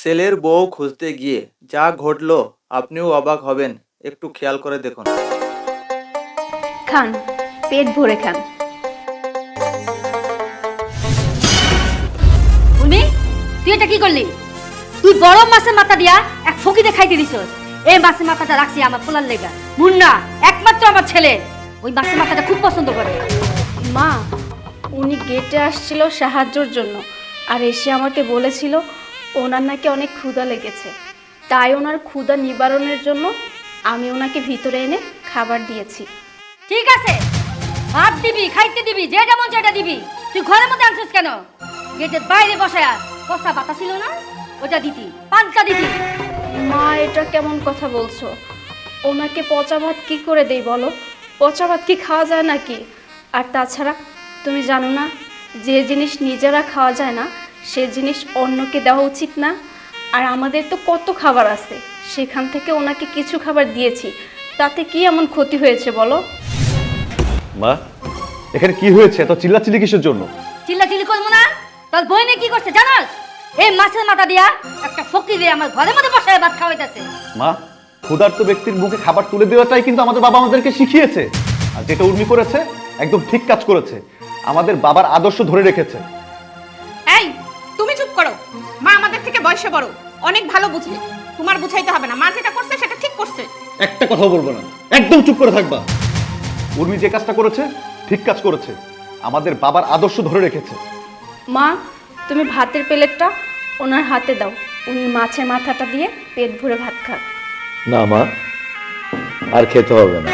ছেলের বউ খুঁজতে গিয়ে যা ঘটলো আপনিও অবাক হবেন, একটু খেয়াল করে দেখুন। খান, পেট ভরে খান। উর্মি, তুই এটা কি করলি? তুই বড় মাছের মাথা দিয়া এক ফকিতে খাইতে দিছস। এই মাছের মাথাটা রাখছি আমার পোলার লেগা। মুন্না একমাত্র আমার ছেলে ওই মাছের মাথাটা খুব পছন্দ করে। মা, উনি গেটে আসছিল সাহায্যের জন্য, আর এসে আমাকে বলেছিল ওনার নাকি অনেক ক্ষুধা লেগেছে, তাই ওনার ক্ষুধা নিবারণের জন্য আমি ওনাকে ভিতরে এনে খাবার দিয়েছি। ঠিক আছে, ভাত দিবি, খাইতে দিবি, যেটা মন সেটা দিবি। তুই ঘরের মধ্যে আনছিস কেন? গেটের বাইরে বসায়া কষা পাতা ছিল না, ওটা দিতি, পান্তা দিতি। মা, এটা কেমন কথা বলছো? ওনাকে পচা ভাত কি করে দেই বলো? পচা ভাত কি খাওয়া যায় নাকি? আর তাছাড়া তুমি জানো না, যে জিনিস নিজেরা খাওয়া যায় না সে জিনিস অন্যকে দেওয়া উচিত না। আর আমাদের তো কত খাবার আছে, সেখান থেকে ওনাকে কিছু খাবার দিয়েছি, তাতে কি এমন ক্ষতি হয়েছে বলো? মা, এখানে কি হয়েছে? এত চিল্লাচিল্লি কিসের জন্য? চিল্লাচিল্লি করবো না? তোর বইনে কি করছে জানাস? এই মাছের মাথা দিয়া একটা ফকিরে আমার ঘরের মধ্যে বসায় ভাত খাওয়াইতেছে। মা, ক্ষুধার্ত ব্যক্তির মুখে খাবার তুলে দেওয়াটাই কিন্তু আমাদের বাবা আমাদেরকে শিখিয়েছে। আর যেটা উর্মি করেছে একদম ঠিক কাজ করেছে, আমাদের বাবার আদর্শ ধরে রেখেছে। এই, তুমি চুপ করো। মা আমাদের থেকে বয়সে বড়, অনেক ভালো বুঝে। তোমার বুঝাইতে হবে না, মা যেটা করছে সেটা ঠিক করছে। একটা কথা বলবো না, একদম চুপ করে থাকবা। উর্মি যে কাজটা করেছে ঠিক কাজ করেছে, আমাদের বাবার আদর্শ ধরে রেখেছে। মা, তুমি ভাতের প্লেটটা ওনার হাতে দাও, উনি মাছের মাথাটা দিয়ে পেট ভরে ভাত খান। না মা, আর খেতে হবে না।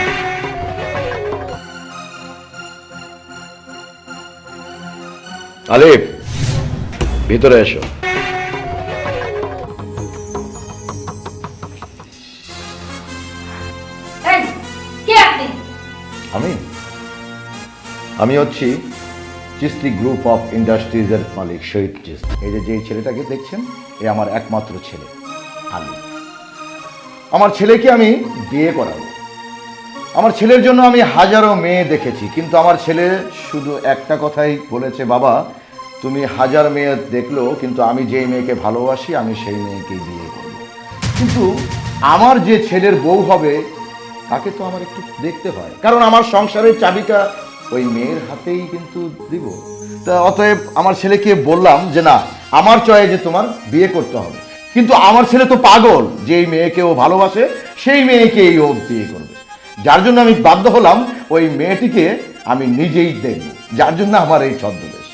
আলিফ, ভিতরে এসো। এই, কে আপনি? আমি হচ্ছি চিস্তি গ্রুপ অফ ইন্ডাস্ট্রিজের মালিক শহীদ চিস্তি। এই যে ছেলেটাকে দেখছেন, এ আমার একমাত্র ছেলে আলিফ। আমার ছেলেকে আমি বিয়ে করাবো। আমার ছেলের জন্য আমি হাজারো মেয়ে দেখেছি, কিন্তু আমার ছেলে শুধু একটা কথাই বলেছে, বাবা তুমি হাজার মেয়ে দেখলেও কিন্তু আমি যেই মেয়েকে ভালোবাসি আমি সেই মেয়েকেই বিয়ে করব। কিন্তু আমার যে ছেলের বউ হবে তাকে তো আমার একটু দেখতে হয়, কারণ আমার সংসারের চাবিটা ওই মেয়ের হাতেই কিন্তু দিব। তা অতএব আমার ছেলেকে বললাম যে না, আমার চয়েসে তোমার বিয়ে করতে হবে। কিন্তু আমার ছেলে তো পাগল, যেই মেয়েকে ও ভালোবাসে সেই মেয়েকেই ও বিয়ে করবে। যার জন্য আমি বাধ্য হলাম ওই মেয়েটিকে আমি নিজেই দেখব, যার জন্য আমার এই ছদ্মবেশ।